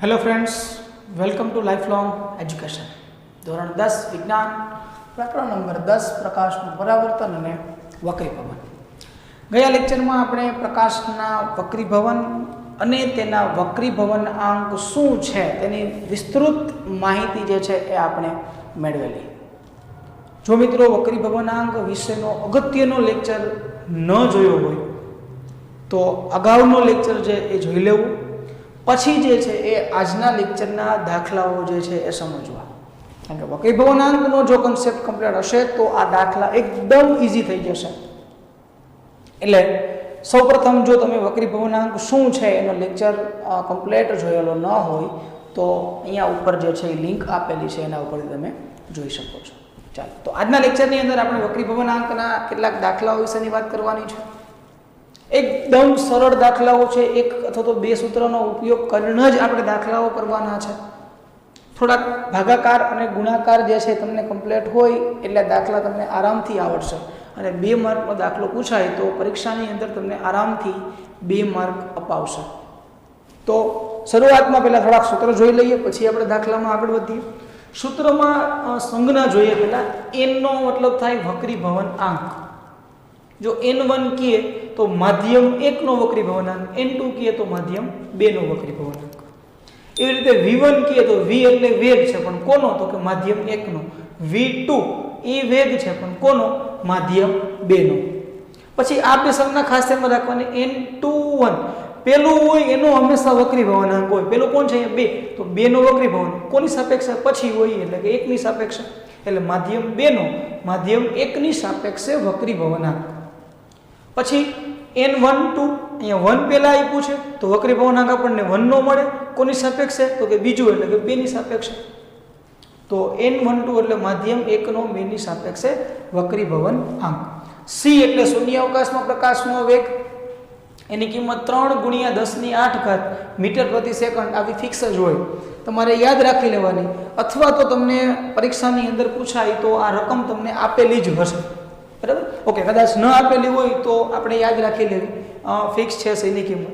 Hello friends, welcome to life long education. ધોરણ 10 વિજ્ઞાન પ્રકરણ નંબર 10 પ્રકાશનું પરાવર્તન અને વક્રીભવન। ગયા લેક્ચરમાં આપણે પ્રકાશના વક્રીભવન અને તેના વક્રીભવન આંક શું છે તેની વિસ્તૃત માહિતી જે છે એ આપણે મેળવેલી। જો મિત્રો વક્રીભવનાંક વિશેનો અગત્યનો લેક્ચર ન જોયો હોય તો અગાઉનો લેક્ચર જે એ જોઈ લેવું, પછી જે છે એ આજના લેક્ચરના દાખલાઓ જે છે એ સમજવા। કારણ કે વક્રીભવનાંકનો જો કન્સેપ્ટ કમ્પ્લીટ હશે તો આ દાખલા એકદમ ઈઝી થઈ જશે। એટલે સૌપ્રથમ જો તમે વક્રીભવનાંક શું છે એનો લેક્ચર કમ્પ્લીટ જોયેલો ન હોય તો અહીંયા ઉપર જે છે એ લિંક આપેલી છે, એના ઉપરથી તમે જોઈ શકો છો। ચાલો, તો આજના લેક્ચરની અંદર આપણે વક્રીભવનાંકના કેટલાક દાખલાઓ વિશેની વાત કરવાની છે। એકદમ સરળ દાખલાઓ છે, એક અથવા તો બે સૂત્રનો ઉપયોગ કરીને જ આપણે દાખલાઓ કરવાના છે। થોડાક ભાગાકાર અને ગુણાકાર જે છે તમને કમ્પ્લીટ હોય એટલે દાખલા તમને આરામથી આવડશે અને 2 માર્કનો દાખલો પૂછાય તો પરીક્ષાની અંદર તમને આરામથી 2 માર્ક અપાવશે। તો શરૂઆતમાં પહેલાં થોડાક સૂત્ર જોઈ લઈએ, પછી આપણે દાખલામાં આગળ વધીએ। સૂત્રમાં સંજ્ઞા જોઈએ પહેલાં। એનનો મતલબ થાય વક્રીભવન આંક। જો n1 કહીએ તો માધ્યમ 1 નો વક્રીભવનાંક, n2 કહીએ તો માધ્યમ 2 નો વક્રીભવનાંક। એવી રીતે v1 કહીએ તો v એટલે વેગ છે, પણ કોનો? તો કે માધ્યમ 1 નો। v2 એ વેગ છે, પણ કોનો? માધ્યમ 2 નો। પછી આ બે સંજ્ઞા ખાસ ધ્યાનમાં રાખવાની। n21 પેલું હોય એનો હંમેશા વક્રીભવનાંક હોય। પેલું કોણ છે? 2, તો 2 નો વક્રીભવન કોની સાપેક્ષે? પછી હોય એટલે કે 1 ની સાપેક્ષે, એટલે માધ્યમ 2 નો માધ્યમ 1 ની સાપેક્ષે વક્રીભવનાંક। પછી n12 અહીંયા 1 પહેલા આપ્યું છે તો વક્રીભવનાંક આપણને 1 નો મળે, કોની સાપેક્ષે? તો કે બીજું એટલે કે 2 ની સાપેક્ષે। તો n12 એટલે માધ્યમ 1 નો 2 ની સાપેક્ષે વક્રીભવન આંક। c એટલે શૂન્યાવકાશમાં પ્રકાશનો વેગ, એની કિંમત 3 × 10⁸ મીટર પ્રતિ સેકન્ડ આવી ફિક્સ જ હોય, તમારે યાદ રાખી લેવાની। અથવા તો તમને પરીક્ષાની અંદર પૂછાય તો આ રકમ તમને આપેલી જ હશે, બરાબર? ઓકે, કદાચ ન આપેલી હોય તો આપણે યાદ રાખી લેવી, ફિક્સ છે એની કિંમત।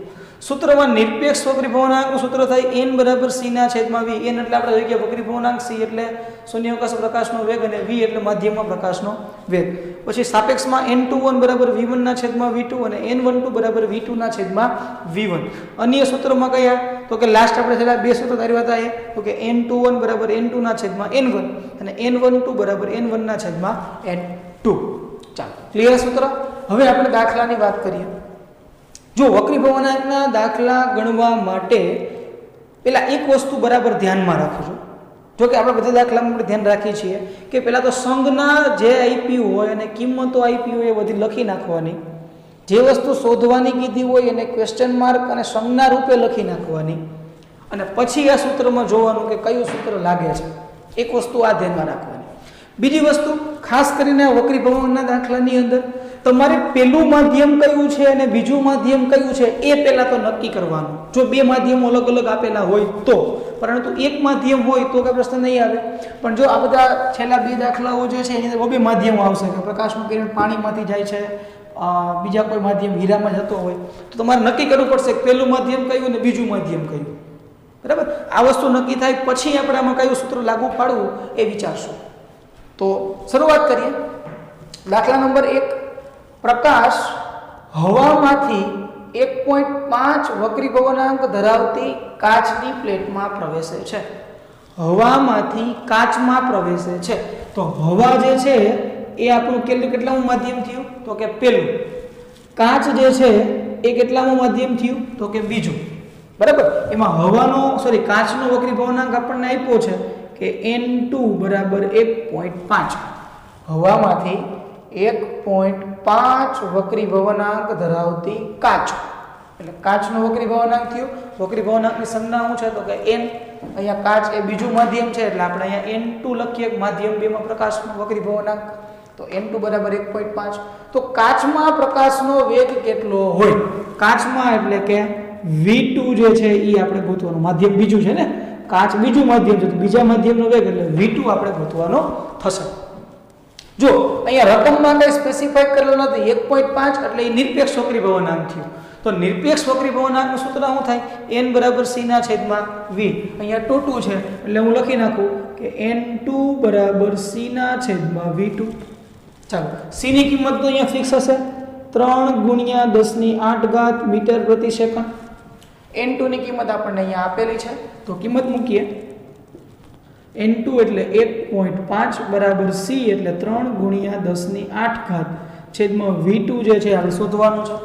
સૂત્રમાં નિરપેક્ષ વક્રીભવનાંકનું સૂત્ર થાય n = c/v। n એટલે આપણે જોઈ ગયા વક્રીભવનાંક, c એટલે શૂન્યાવકાશ પ્રકાશનો વેગ અને v એટલે માધ્યમમાં પ્રકાશનો વેગ। પછી સાપેક્ષમાં n21 = v1/v2 અને n12 = v2/v1। અન્ય સૂત્રમાં કયા? તો કે લાસ્ટ આપણે છેલ્લા બે સૂત્ર તારી હતા એ, તો કે n21 = n2/n1 અને n12 = n1/n2। ચાલો, ક્લિયર સૂત્ર? હવે આપણે દાખલાની વાત કરીએ। જો વક્રીભવનાંકના દાખલા ગણવા માટે પહેલાં એક વસ્તુ બરાબર ધ્યાનમાં રાખજો। જો કે આપણે બધા દાખલામાં આપણે ધ્યાન રાખીએ છીએ કે પહેલાં તો સંજ્ઞા જે આપી હોય અને કિંમતો આપી હોય એ બધી લખી નાખવાની। જે વસ્તુ શોધવાની કીધી હોય એને ક્વેશ્ચન માર્ક અને સંજ્ઞા રૂપે લખી નાખવાની, અને પછી આ સૂત્રમાં જોવાનું કે કયું સૂત્ર લાગે છે। એક વસ્તુ આ ધ્યાનમાં રાખવાની। બીજી વસ્તુ ખાસ કરીને વક્રીભવનના દાખલાની અંદર તમારે પેલું માધ્યમ કયું છે અને બીજું માધ્યમ કયું છે એ પહેલાં તો નક્કી કરવાનું। જો બે માધ્યમો અલગ અલગ આપેલા હોય તો, પરંતુ એક માધ્યમ હોય તો કંઈ પ્રશ્ન નહીં આવે। પણ જો આ બધા છેલ્લા બે દાખલાઓ જે છે એની અંદર બે માધ્યમો આવશે કે પ્રકાશનું કિરણ પાણીમાંથી જાય છે, બીજા કોઈ માધ્યમ હીરામાં જતો હોય, તો તમારે નક્કી કરવું પડશે કે પહેલું માધ્યમ કયું અને બીજું માધ્યમ કયું, બરાબર? આ વસ્તુ નક્કી થાય પછી આપણે આમાં કયું સૂત્ર લાગુ પાડવું એ વિચારશું। તો શરૂઆત કરીએ। દાખલા નંબર 1, પ્રકાશ હવામાંથી 1.5 વક્રીભવનાંક ધરાવતી કાચની પ્લેટમાં પ્રવેશે છે। હવામાંથી કાચમાં પ્રવેશે છે તો હવા જે છે એ આપણું કેટલામું માધ્યમ થયું? તો કે પહેલું। કાચ જે છે એ કેટલામું માધ્યમ થયું? તો કે બીજું, બરાબર? એમાં કાચનો વક્રીભવનાંક આપણને આપ્યો છે કે n2 = 1.5। હવામાંથી 1.5 વક્રીભવનાંક ધરાવતી કાચ, એટલે કાચનો વક્રીભવનાંક થયો। વક્રીભવનાંકની સંજ્ઞા શું છે? તો કે n। અહીંયા કાચ એ બીજું માધ્યમ છે એટલે આપણે અહીંયા n2 લખીએ, માધ્યમ 2 માં પ્રકાશનો વક્રીભવનાંક, તો n2 = 1.5। તો કાચમાં પ્રકાશનો વેગ કેટલો હોય? કાચમાં એટલે કે v2 જે છે એ આપણે ગોતવાનું, માધ્યમ બીજું છે ને, કાચ બીજું માધ્યમ છે તો બીજા માધ્યમનો વેગ એટલે v2 આપણે ગોતવાનો થશે। જો અહીંયા રકમમાં કંઈ સ્પેસિફાઈ કરેલું નથી, 1.5 એટલે એ નિરપેક્ષ વક્રીભવનાંક થયું। તો નિરપેક્ષ વક્રીભવનાંકનું સૂત્ર શું થાય? n બરાબર c ના છેદમાં v. અહીંયા ટોટું છે એટલે હું લખી નાખું કે n2 બરાબર c ના છેદમાં v2. ચાલો c ની કિંમત તો અહીંયા ફિક્સ હશે 3 ગુણ્યા 10⁸ મીટર પ્રતિ સેકન્ડ. n2 ની કિંમત આપણને અહીંયા આપેલી છે તો કિંમત મૂકીએ. n2 એટલે 1.5 બરાબર c એટલે 3 ગુણ્યા 10⁸ છેદમાં v2 જે છે આપણે શોધવાનું છે.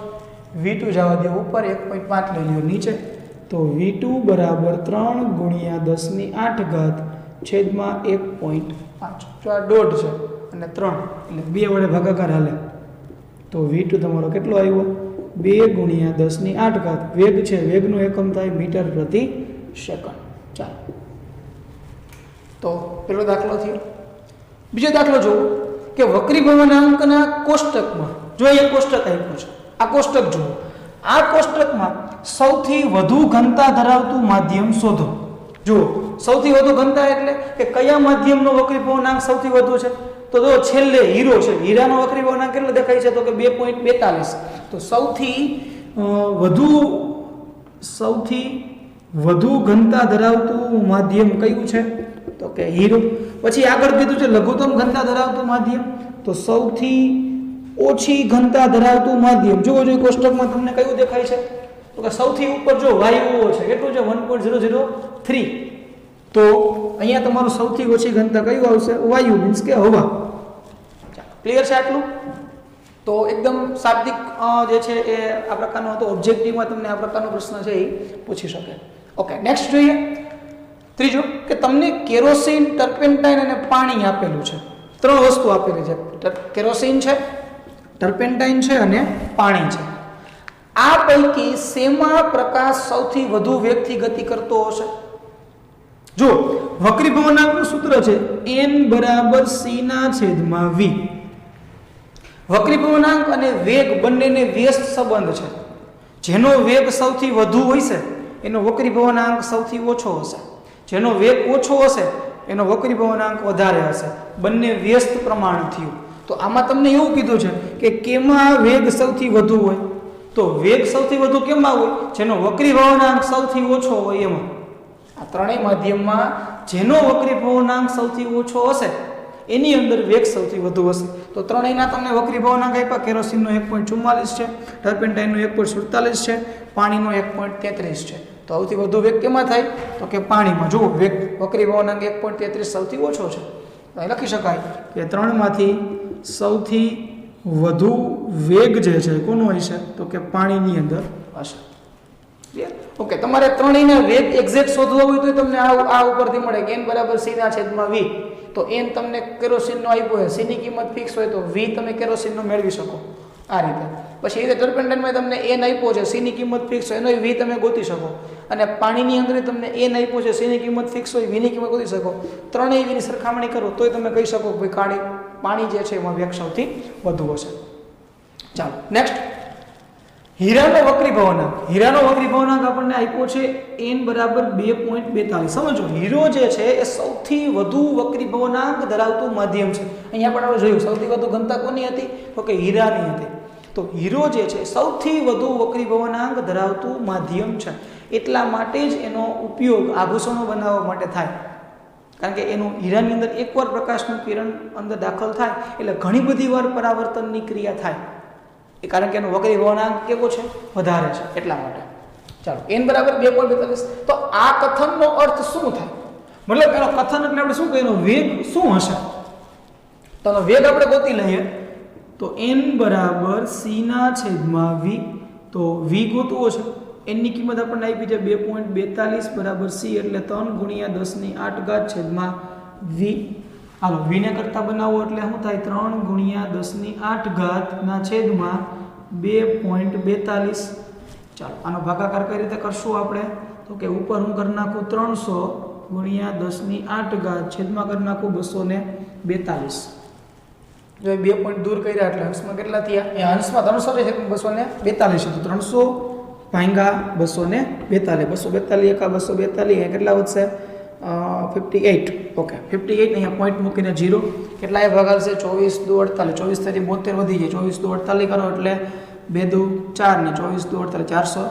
v2 જવા દે ઉપર 1.5 લઈ લ્યો નીચે તો v2 બરાબર 3 ગુણ્યા 10⁸ છેદમાં 1.5. જો આ દોઢ છે અને 3 એટલે 2 વડે ભાગાકાર હાલે તો v2 તમારો કેટલો આવ્યો? 2 ગુણ્યા 10⁸. વેગ છે વેગનો એકમ થાય મીટર પ્રતિ સેકન્ડ. ચાલો તો પેલો દાખલો થયો. બીજો દાખલો જુઓ કે વક્રીભવનાંકના કોષ્ટકમાં જો અહીંયા કોષ્ટક આપ્યું છે. આ કોષ્ટક જુઓ. આ કોષ્ટકમાં સૌથી વધુ ઘનતા ધરાવતું માધ્યમ શોધો. જુઓ સૌથી વધુ ઘનતા એટલે કે કયા માધ્યમનો વક્રીભવનાંક સૌથી વધુ છે? તો જો છેલ્લે હીરો છે. હીરાનો વક્રીભવનાંક કેટલો દેખાય છે? તો કે 2.42. તો સૌથી વધુ ઘનતા ધરાવતું માધ્યમ કયું છે? તો કે હીરો. પછી આગળ કીધું છે લઘુત્તમ ઘનતા ધરાવતું માધ્યમ. તો સૌથી ઓછી ઘનતા ધરાવતું માધ્યમ જો કોષ્ટકમાં તમને કયું દેખાય છે? તો કે સૌથી ઉપર જો વાયુઓ છે કેટલું છે? 1.003. તો અહીંયા તમારું સૌથી ઓછી ઘનતા કયું આવશે? વાયુ મીન્સ કે હવા. ક્લિયર છે આટલું? તો એકદમ શાબ્દિક જે છે એ આ પ્રકારનો હતો. ઓબ્જેક્ટિવમાં તમને આ પ્રકારનો પ્રશ્ન છે એ પૂછી શકે. ઓકે નેક્સ્ટ જોઈએ. ત્રીજું કે તમને કેરોસીન, ટર્પેન્ટાઇન અને પાણી આપેલું છે. 3 વસ્તુ આપેલી છે. કેરોસીન છે, ટર્પેન્ટાઇન છે અને પાણી છે. આ પૈકી શેમાં પ્રકાશ સૌથી વધુ વેગથી ગતિ કરતો હશે? જો વક્રીભવનાંકનું સૂત્ર છે n બરાબર c ના છેદમાં v. વક્રીભવનાંક અને વેગ બંનેને વ્યસ્ત સંબંધ છે. જેનો વેગ સૌથી વધુ હશે એનો વક્રીભવનાંક સૌથી ઓછો હશે. જેનો વેગ ઓછો હશે એનો વક્રીભવનાંક વધારે હશે. બંને વ્યસ્ત પ્રમાણ થયું. તો આમાં તમને એવું કીધું છે કે કેમાં વેગ સૌથી વધુ હોય? તો વેગ સૌથી વધુ કેમાં હોય? જેનો વક્રીભવનાંક સૌથી ઓછો હોય એમાં. આ ત્રણેય માધ્યમમાં જેનો વક્રીભવનાંક સૌથી ઓછો હશે એની અંદર વેગ સૌથી વધુ હશે. તો ત્રણેયના તમને વક્રીભવનાંક આપ્યા. કેરોસીનનો 1.44 છે, ટર્પેન્ટાઇનનો 1.47 છે, પાણીનો 1.33 છે. તો સૌથી વધુ વેગ કેમાં થાય? તો કે પાણીમાં. જુઓ વેગ વક્રીભવનાંક 1.33 સૌથી ઓછો છે. તો અહીં લખી શકાય કે ત્રણમાંથી સૌથી વધુ વેગ જે છે કોનો હશે? તો કે પાણીની અંદર હશે. ઓકે તમારે ત્રણેયના વેગ એક્ઝેક્ટ શોધવો હોય તો તમને આ ઉપરથી મળે કે n બરાબર c ના છેદમાં v. તો n તમને કેરોસીનનો આપ્યો છે, c ની કિંમત ફિક્સ હોય તો v તમે કેરોસીનનો મેળવી શકો આ રીતે. પછી એ રીતે ટર્પેન્ટાઇનમાં તમને n આપ્યો છે, c ની કિંમત ફિક્સ હોય એનો v તમે ગોતી શકો. અને પાણીની અંદર તમને n આપ્યો છે, c ની કિંમત ફિક્સ હોય, v ની કિંમત ગોતી શકો. ત્રણેય v ની સરખામણી કરો તોય તમે કહી શકો કે પાણી જે છે એમાં વેગ સૌથી વધુ હશે. ચાલો નેક્સ્ટ. હીરાનો વક્રીભવનાંક. હીરાનો વક્રીભવનાંક આપણને આપ્યો છે n બરાબર 2.42. સમજો હીરો જે છે એ સૌથી વધુ વક્રીભવનાંક ધરાવતું માધ્યમ છે. અહીંયા પણ આપણે જોયું સૌથી વધુ ઘનતા કોની હતી? તો કે હીરાની હતી. તો હીરો જે છે સૌથી વધુ વક્રીભવનાંક ધરાવતું માધ્યમ છે. એટલા માટે જ એનો ઉપયોગ આભૂષણો બનાવવા માટે થાય. કારણ કે એનું હીરાની અંદર એકવાર પ્રકાશનું કિરણ અંદર દાખલ થાય એટલે ઘણી બધી વાર પરાવર્તનની ક્રિયા થાય. કારણ કે એનો વક્રીભવનાંક કેવો છે? વધારે છે એટલા માટે. ચાલો n બરાબર 2.42. તો આ કથનનો અર્થ શું થાય? મતલબ એનો કથન એટલે આપણે શું કહીએ? એનો વેગ શું હશે? તો એનો વેગ આપણે ગોતી લઈએ. તો n બરાબર c ના છેદમાં v. તો v ગોતવો છે. n ની કિંમત આપણને આપી છે 2.42 બરાબર c એટલે 3 ગુણ્યા 10⁸ છેદમાં v. હાલો v ને કરતા બનાવો એટલે શું થાય? 3 ગુણ્યા 10⁸ ના છેદમાં 2.42. ચાલો આનો ભાગાકાર કઈ રીતે કરશું આપણે? તો કે ઉપર હું કરી નાખું 300 ગુણ્યા 10⁸ છેદમાં કરી નાખું 242. જો 2 પોઈન્ટ દૂર કર્યા એટલે અંશમાં કેટલા થયા? એ અંશમાં 300 છે 242 છે. તો 300 ભાંગા 242. 242 એકા 242 કેટલા વધશે? 58. ઓકે 58 અહીંયા પોઈન્ટ મૂકીને 0 કેટલા એ ભાગાશે? 24 2 48. 24 થી 72 વધી જાય. 24 2 48 કરો એટલે 2 દુ 4 ને 24 દુ 48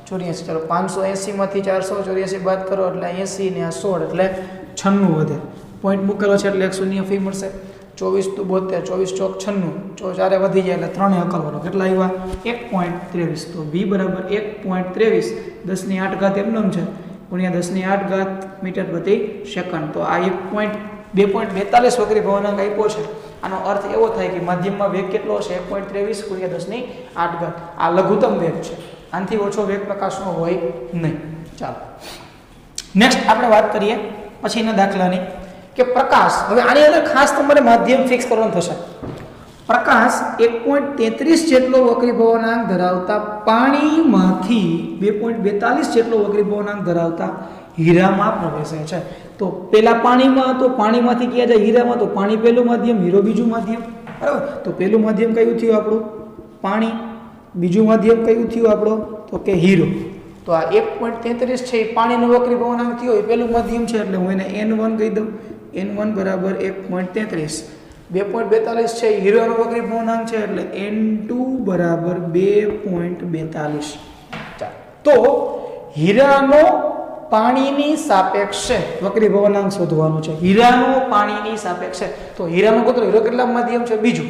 484. ચાલો 580 માંથી 484 બાદ કરો એટલે 80 ને આ 16 એટલે 96 વધે. પોઈન્ટ મૂકેલો છે એટલે 100 ફી મળશે. 24 દુ 72, 24 ચોક 96, જો 4 વધી જાય એટલે 3 હકલવાનો. કેટલા આવ્યા? 1.23. તો v બરાબર 1.23 10 ની 8 ઘાત એમનેમ છે ગુણ્યા 10 ની 8 ઘાત મીટર પ્રતિ સેકન્ડ. તો આ 2.42 વક્રી ભવનાંક આપ્યો છે. આનો અર્થ એવો થાય કે માધ્યમમાં વેગ કેટલો હશે? 1.23 ગુણ્યા 10 ની 8 ઘાત. આ લઘુત્તમ વેગ છે. આનાથી ઓછો વેગ પ્રકાશનો હોય નહીં. ચાલો નેક્સ્ટ આપણે વાત કરીએ પછીના દાખલાની કે પ્રકાશ. હવે આની અંદર ખાસ તમારે માધ્યમ ફિક્સ કરવાનું થશે. પ્રકાશ 1.33 જેટલો વક્રી ભવનાંક ધરાવતા પાણીમાંથી 2.42 જેટલો વક્રી ભવનાંક ધરાવતા હીરામાં પ્રવેશે છે. તો પેલા પાણીમાં, તો પાણીમાંથી ક્યાં જાય? હીરામાં. તો પાણી પહેલું માધ્યમ, હીરો બીજું માધ્યમ, બરાબર. તો પહેલું માધ્યમ કયું થયું આપણું? પાણી. બીજું માધ્યમ કયું થયું આપણું? તો કે હીરો. તો આ 1.33 છે એ પાણીનો વક્રી ભવનાંક થયો, એ પહેલું માધ્યમ છે એટલે હું એને n1 કહી દઉં. n1 બરાબર 1.33. 2.42 છે હીરોનો વક્રી ભવનાંક છે એટલે n2 બરાબર 2.42. તો હીરાનો પાણીની સાપેક્ષે વક્રી ભવનાંક શોધવાનો છે. હીરાનો પાણીની સાપેક્ષે. તો હીરાનો કતરો? હીરો કેટલા માધ્યમ છે? બીજું.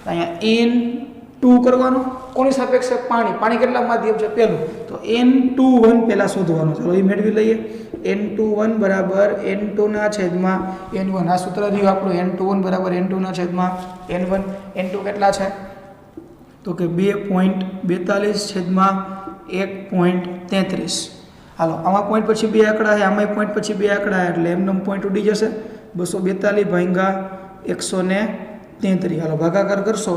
અહીંયા n2 કરવાનો. કોની સાપેક્ષે? પાણી. પાણી કેટલા માધ્યમ છે? પહેલું. તો n21 પહેલા શોધવાનો. ચાલો એ મેળવી લઈએ. n21 બરાબર n2 ના છેદમાં n1. આ સૂત્ર રહ્યું આપણું. n21 બરાબર n2 ના છેદમાં n1. n2 કેટલા છે? તો કે 2.42 છેદમાં 1.33. હાલો આમાં પોઈન્ટ પછી 2 આંકડા છે, આમાં પોઈન્ટ પછી 2 આંકડા એટલે એમનો પોઈન્ટ ઉડી જશે. 242 ભાગ્યા 133. હાલો ભાગાકાર કરશો.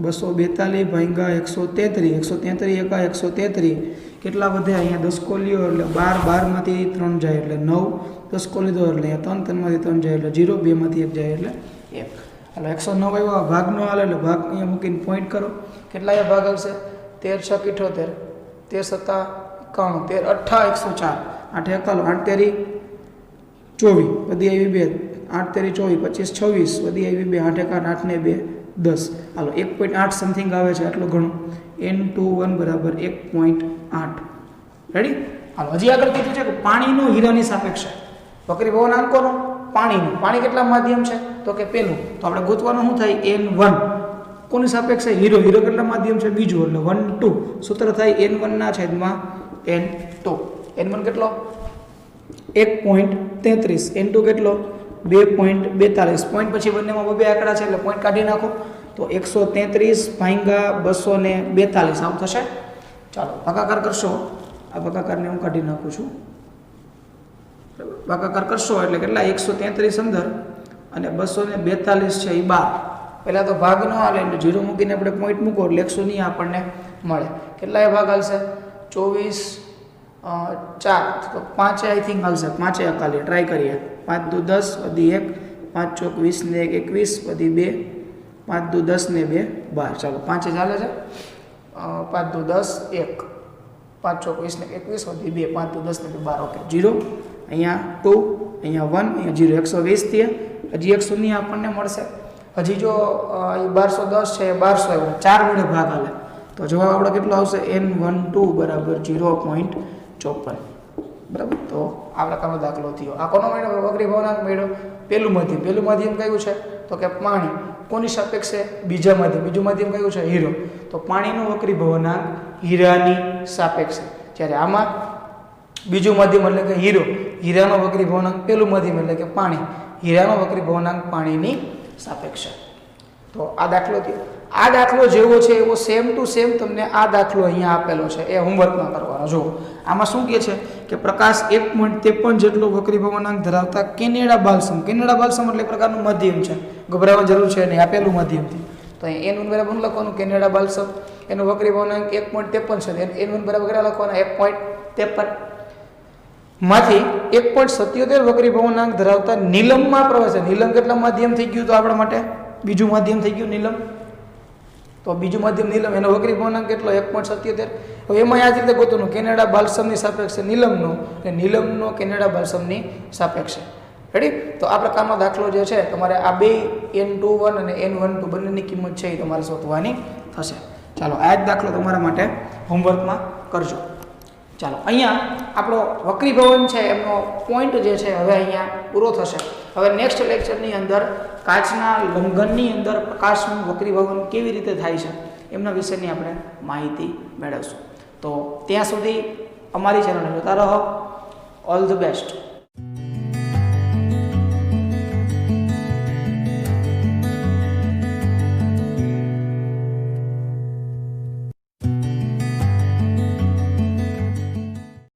242 ભાગ્યા 133. 133 એકા 133 કેટલા વધે? અહીંયા 10 કો લ્યો એટલે 12, 12 માંથી 3 જાય એટલે 9, 10 કો લીધો એટલે 3, 3 માંથી 3 જાય એટલે 0, 2 માંથી 1 જાય એટલે 1. હાલો 109 આવ્યો. ભાગ નો હાલે એટલે ભાગ અહીંયા મૂકીને પોઈન્ટ કરો. કેટલા અહીંયા ભાગ આવશે? 13 × 78, 13 × 91, 13 8 104. 8 એકાલો 8 તેરી 24 વધી આવી 2, 8 તેરી 24, 25 26 વધી આવી 2, 8 એકા 8 ને 2 10. હાલો 1.8 સમથિંગ આવે છે આટલું ઘણું. n21 બરાબર 1.8. રેડી? હાલો હજી આગળ કીધું છે કે પાણીનો હીરાની સાપેક્ષે વક્રી ભવનાંકોનો પાણીનો. પાણી કેટલા માધ્યમ છે? તો કે પહેલું. તો આપણે ગોતવાનું શું થાય? n1. કોની સાપેક્ષે? હીરો. હીરો કેટલા માધ્યમ છે? બીજું. એટલે 1 2 સૂત્ર થાય n1 ના છેદમાં n2. n1 કેટલો? 1.33. n2 કેટલો? 2.42. પોઈન્ટ પછી બંનેમાં 2 આંકડા છે એટલે પોઈન્ટ કાઢી નાખો. તો 133 ભાગ્યા 242 આવું થશે. ચાલો ભાગાકાર કરશો. આ ભાગાકારને હું કાઢી નાખું છું. ભાગાકાર કરશો એટલે કેટલા? 133 અંદર અને 242 છે એ 12. પહેલાં તો ભાગ ન હાલે એટલે 0 મૂકીને આપણે પોઈન્ટ મૂકો એટલે 100 નહીં આપણને મળે. કેટલા એ ભાગ હાલશે? 24 4 તો 5 આઈ થિંક હાલશે. 5 અકાલી ટ્રાય કરીએ. 5 દુ 10 વધી 1, 5 ચોક 20 ને 1 21 વધી 2, 5 દુ 10 ને 2 12. ચાલો 5 ચાલે છે. 5 દુ 10 1, 5 ચોક 20 ને 21 વધી 2, 5 દુ 10 ને 2 12. ઓકે 0. અહીંયા 2, અહીંયા 1, અહીંયા 0. 120 થયા. હજી 100 નહીં આપણને મળશે. હજી જો 1210 છે 1200 આવ્યો 4 વડે ભાગ હાલે તો જવાબ આપણો કેટલો આવશે? n12 બરાબર 0.54. બરાબર. તો આ પ્રકારનો દાખલો થયો. આ કોનો મળ્યો? વક્રી ભવનાંક મળ્યો. પહેલું માધ્યમ. પહેલું માધ્યમ કયું છે? તો કે પાણી. કોની સાપેક્ષે? બીજા માધ્યમ. બીજું માધ્યમ કયું છે? હીરો. તો પાણીનો વક્રી ભવનાંક હીરાની સાપેક્ષે. જ્યારે આમાં બીજું માધ્યમ એટલે કે હીરો. હીરાનો વક્રી ભવનાંક પહેલું માધ્યમ એટલે કે પાણી. હીરાનો વક્રી ભવનાંક પાણીની સાપેક્ષે. તો આ દાખલો થયો. આ દાખલો જેવો છે એવો સેમ ટુ સેમ તમને આ દાખલો અહીંયા આપેલો છે એ હોમવર્કમાં કરવાનો. જો આમાં શું કહે છે કે પ્રકાશ 1.53 જેટલો વક્રી ભવનાંક ધરાવતા કેનેડા બાલ્સમ. કેનેડા બાલ્સમ એટલે પ્રકારનું માધ્યમ છે, ગભરાવાની જરૂર છે નહીં, આપેલું માધ્યમથી. તો અહીંયા n1 બરાબર લખવાનું કેનેડા બાલ્સમ. એનો વક્રી ભવનાંક 1.53 છે. n1 બરાબર કેટલા લખવાના? 1.53 માંથી 1.77 વક્રી ભવનાંક ધરાવતા નીલમમાં પ્રવેશે. નીલમ કેટલા માધ્યમ થઈ ગયું? તો આપણા માટે બીજું માધ્યમ થઈ ગયું નીલમ. તો બીજું માધ્યમ નીલમ, એનો વક્રી ભવનાંક કેટલો? 1.77. હવે એમાં આ રીતે ગોતવાનું કેનેડા બાલ્સમની સાપેક્ષે નીલમનો અને નીલમનો કેનેડા બાલ્સમની સાપેક્ષે. રેડી? તો આ પ્રકારનો દાખલો જે છે તમારે આ બે n21 અને n12 બંનેની કિંમત છે એ તમારે શોધવાની થશે. ચાલો આ જ દાખલો તમારા માટે હોમવર્કમાં કરજો. ચાલો અહીંયા આપણો વક્રીભવન છે એમનો પોઈન્ટ જે છે હવે અહીંયા પૂરો થશે. હવે નેક્સ્ટ લેક્ચરની અંદર કાચના લંઘનની અંદર પ્રકાશનું વક્રીભવન કેવી રીતે થાય છે એમના વિશેની આપણે માહિતી મેળવશું. તો ત્યાં સુધી અમારી ચેનલને જોતા રહો. All the best.